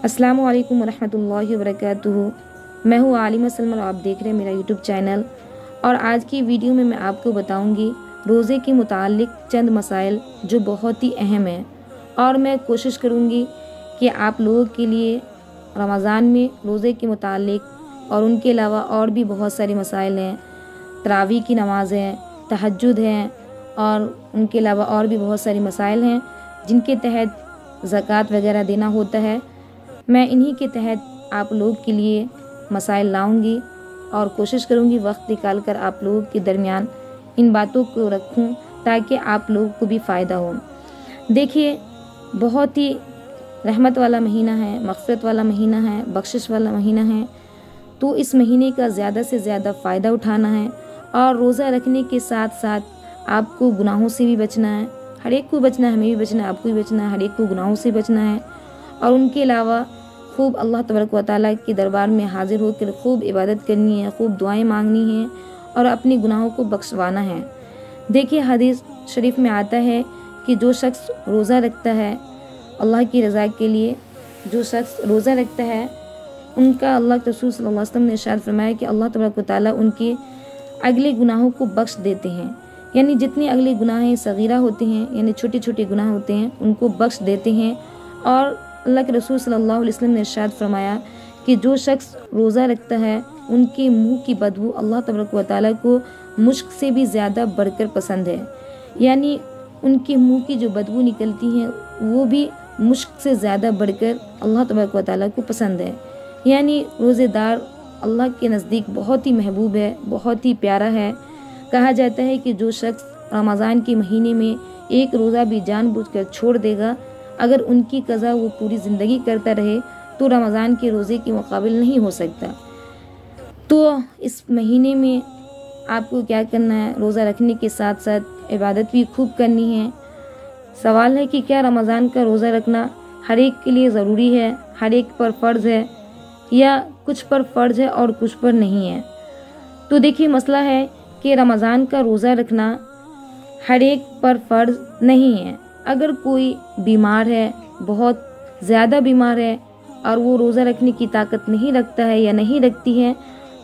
अस्सलाम वालेकुम वरहमतुल्लाहि वबरकातुहू। मैं हूँ आलिमा सलमान और आप देख रहे हैं मेरा यूट्यूब चैनल। और आज की वीडियो में मैं आपको बताऊंगी रोज़े के मुतालिक चंद मसाइल जो बहुत ही अहम हैं, और मैं कोशिश करूंगी कि आप लोगों के लिए रमज़ान में रोज़े के मुतालिक और उनके अलावा और भी बहुत सारे मसाइल हैं। तरावी की नमाज़ है, तहज्जुद है, और उनके अलावा और भी बहुत सारे मसाइल हैं जिनके तहत ज़कात वगैरह देना होता है। मैं इन्हीं के तहत आप लोग के लिए मसाइल लाऊंगी और कोशिश करूंगी वक्त निकाल कर आप लोगों के दरमियान इन बातों को रखूं ताकि आप लोगों को भी फ़ायदा हो। देखिए, बहुत ही रहमत वाला महीना है, मग़फ़िरत वाला महीना है, बख्शिश वाला महीना है। तो इस महीने का ज़्यादा से ज़्यादा फ़ायदा उठाना है और रोज़ा रखने के साथ साथ आपको गुनाहों से भी बचना है। हर एक को बचना है, हमें भी बचना है, आपको भी बचना है, हर एक को गुनाहों से बचना है। और उनके अलावा खूब अल्लाह तबारक व तआला के दरबार में हाजिर होकर खूब इबादत करनी है, खूब दुआएं मांगनी हैं और अपने गुनाहों को बख्शवाना है। देखिए, हदीस शरीफ में आता है कि जो शख्स रोज़ा रखता है अल्लाह की रज़ा के लिए, जो शख्स रोज़ा रखता है उनका अल्लाह के रसूल सल्लल्लाहु अलैहि वसल्लम ने इरशाद फरमाया कि अल्लाह तबारक व तआला उनके अगले गुनाहों को बख्श देते हैं। यानी जितने अगले गुनाह सगीरा होते हैं, यानी छोटे छोटे गुनाह होते हैं, उनको बख्श देते हैं। और अल्लाह के रसूल सल्लल्लाहु अलैहि वसल्लम ने इरशाद फरमाया कि जो शख्स रोज़ा रखता है उनके मुंह की बदबू अल्लाह तबारक व तआला को मुश्क से भी ज़्यादा बढ़कर पसंद है। यानी उनके मुंह की जो बदबू निकलती है वो भी मुश्क से ज़्यादा बढ़कर अल्लाह तबारक व तआला को पसंद है। यानी रोज़ेदार अल्लाह के नज़दीक बहुत ही महबूब है, बहुत ही प्यारा है। कहा जाता है कि जो शख्स रमज़ान के महीने में एक रोज़ा भी जानबूझकर छोड़ देगा, अगर उनकी कज़ा वो पूरी ज़िंदगी करता रहे तो रमज़ान के रोज़े के मुकाबिल नहीं हो सकता। तो इस महीने में आपको क्या करना है, रोज़ा रखने के साथ साथ इबादत भी खूब करनी है। सवाल है कि क्या रमज़ान का रोज़ा रखना हर एक के लिए ज़रूरी है, हर एक पर फ़र्ज़ है, या कुछ पर फ़र्ज़ है और कुछ पर नहीं है। तो देखिए, मसला है कि रमज़ान का रोज़ा रखना हर एक पर फ़र्ज़ नहीं है। अगर कोई बीमार है, बहुत ज़्यादा बीमार है और वो रोज़ा रखने की ताकत नहीं रखता है या नहीं रखती है,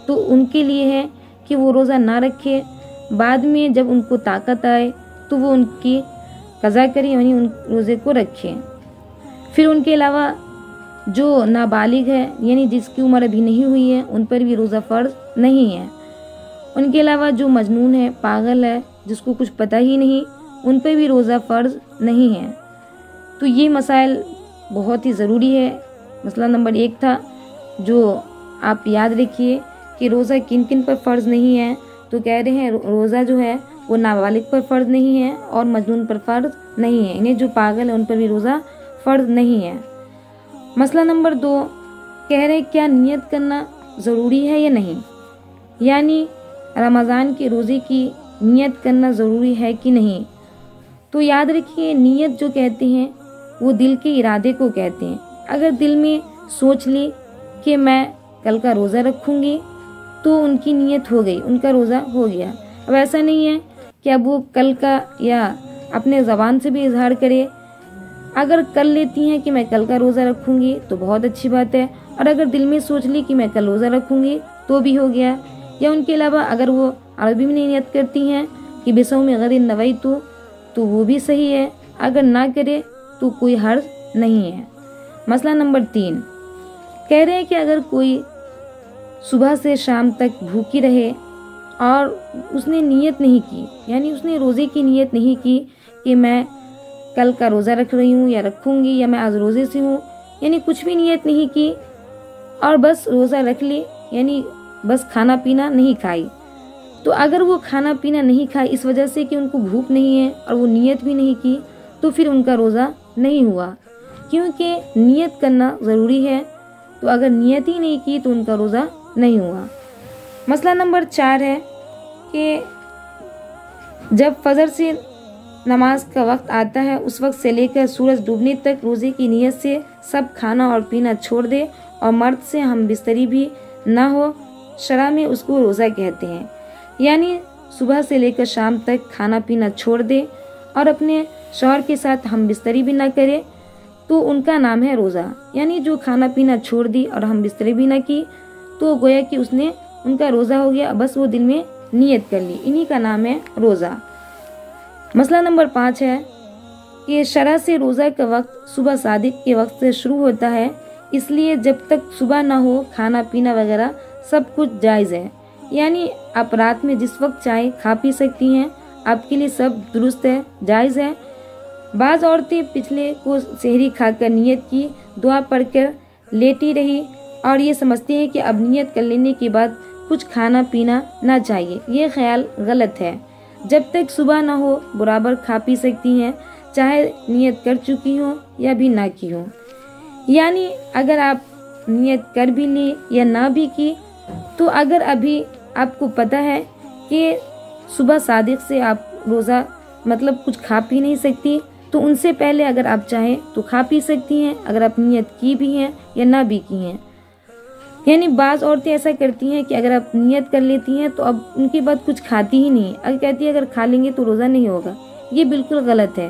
तो उनके लिए है कि वो रोज़ा ना रखे। बाद में जब उनको ताकत आए तो वो उनकी कज़ा करें, यानी उन रोज़े को रखें। फिर उनके अलावा जो नाबालिग है, यानी जिसकी उम्र अभी नहीं हुई है, उन पर भी रोज़ा फ़र्ज़ नहीं है। उनके अलावा जो मजनून है, पागल है, जिसको कुछ पता ही नहीं, उन पर भी रोज़ा फ़र्ज़ नहीं है। तो ये मसाइल बहुत ही ज़रूरी है। मसला नंबर 1 था जो आप याद रखिए कि रोज़ा किन किन पर फ़र्ज़ नहीं है। तो कह रहे हैं रोज़ा जो है वो नाबालिग पर फ़र्ज़ नहीं है और मजनून पर फ़र्ज़ नहीं है, इन्हें जो पागल है उन पर भी रोज़ा फ़र्ज़ नहीं है। मसला नंबर 2 कह रहे हैं क्या नियत करना ज़रूरी है या नहीं, यानी रमज़ान के रोज़े की नियत करना ज़रूरी है कि नहीं। तो याद रखिए, नियत जो कहते हैं वो दिल के इरादे को कहते हैं। अगर दिल में सोच ली कि मैं कल का रोज़ा रखूँगी तो उनकी नियत हो गई, उनका रोज़ा हो गया। अब ऐसा नहीं है कि अब वो कल का या अपने ज़बान से भी इजहार करे। अगर कर लेती हैं कि मैं कल का रोज़ा रखूँगी तो बहुत अच्छी बात है, और अगर दिल में सोच ली कि मैं कल रोज़ा रखूँगी तो भी हो गया। या उनके अलावा अगर वो अरबी में नियत करती हैं कि बिसौम गदिन नवैतु, तो वो भी सही है। अगर ना करे तो कोई हर्ज नहीं है। मसला नंबर 3 कह रहे हैं कि अगर कोई सुबह से शाम तक भूखी रहे और उसने नियत नहीं की, यानी उसने रोज़े की नियत नहीं की कि मैं कल का रोज़ा रख रही हूँ या रखूँगी या मैं आज रोज़े से हूँ, यानी कुछ भी नियत नहीं की और बस रोज़ा रख ली, यानी बस खाना पीना नहीं खाई। तो अगर वो खाना पीना नहीं खाए इस वजह से कि उनको भूख नहीं है और वो नियत भी नहीं की, तो फिर उनका रोज़ा नहीं हुआ, क्योंकि नियत करना ज़रूरी है। तो अगर नियत ही नहीं की तो उनका रोज़ा नहीं हुआ। मसला नंबर 4 है कि जब फजर से नमाज का वक्त आता है उस वक्त से लेकर सूरज डूबने तक रोज़े की नियत से सब खाना और पीना छोड़ दे और मर्द से हम बिस्तरी भी ना हो, शरअ में उसको रोज़ा कहते हैं। यानी सुबह से लेकर शाम तक खाना पीना छोड़ दे और अपने शौहर के साथ हम बिस्तरी भी ना करे, تو ان کا نام ہے روزہ، یعنی جو کھانا پینا چھوڑ دی اور ہم بستری بھی نہ کی تو گویا کہ اس نے ان کا روزہ ہو گیا، بس وہ دل میں نیت کر لی، انہی کا نام ہے روزہ۔ مسئلہ نمبر 5 ہے کہ شرع سے روزہ کا وقت صبح صادق کے وقت سے شروع ہوتا ہے، اس لیے جب تک صبح نہ ہو کھانا پینا وغیرہ سب کچھ جائز ہے، یعنی آپ رات میں جس وقت چاہے کھا پی سکتی ہیں، آپ کے لیے سب درست ہے، جائز ہے۔ بعض عورتیں پچھلے کو سحری کھا کر نیت کی، دعا پڑھ کر لیٹی رہی اور یہ سمجھتی ہیں کہ اب نیت کر لینے کے بعد کچھ کھانا پینا نہ چاہیے، یہ خیال غلط ہے۔ جب تک صبح نہ ہو برابر کھا پی سکتی ہیں، چاہے نیت کر چکی ہوں یا بھی نہ کی ہوں، یعنی اگر آپ نیت کر بھی لی یا نہ بھی کی تو اگر ابھی آپ کو پتہ ہے کہ صبح صادق سے آپ روزہ مطلب کچھ کھا پی نہیں سکتی تو ان سے پہلے اگر آپ چاہیں تو کھا پی سکتی ہیں، اگر آپ نیت کی بھی ہیں یا نہ بھی کی ہیں۔ یعنی بعض عورتیں ایسا کرتی ہیں کہ اگر آپ نیت کر لیتی ہیں تو اب ان کے بعد کچھ کھاتی ہی نہیں، اگر کہتی ہے اگر کھا لیں گے تو روزہ نہیں ہوگا، یہ بالکل غلط ہے۔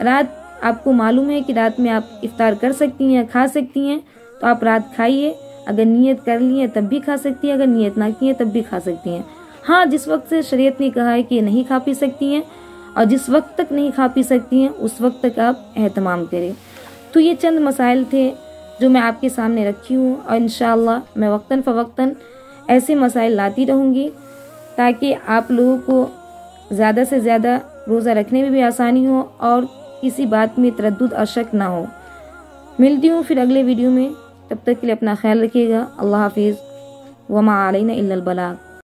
رات آپ کو معلوم ہے کہ رات میں آپ افطار کر سکتی ہیں، کھا سکتی ہیں، تو آپ رات کھائیے، اگر نیت کر لی ہے تب بھی کھا سکتی ہیں، اگر نیت نہ کی ہے تب بھی کھا سکتی ہیں۔ ہاں، جس وقت سے شریعت نے کہا ہے کہ نہیں کھا پی سکتی ہیں اور جس وقت تک نہیں کھا پی سکتی ہیں اس وقت تک آپ اہتمام کریں۔ تو یہ چند مسائل تھے جو میں آپ کے سامنے رکھی ہوں، اور انشاءاللہ میں وقتاً فوقتاً ایسے مسائل لاتی رہوں گی تاکہ آپ لوگوں کو زیادہ سے زیادہ روزہ رکھنے میں بھی آسانی ہو اور کسی بات میں تردد اور شک نہ ہو۔ ملتی ہوں پھر اگلے ویڈیو میں، تب تک کے لیے اپنا خیال رکھیے گا۔ اللہ حافظ۔ وما علینا الا البلاغ۔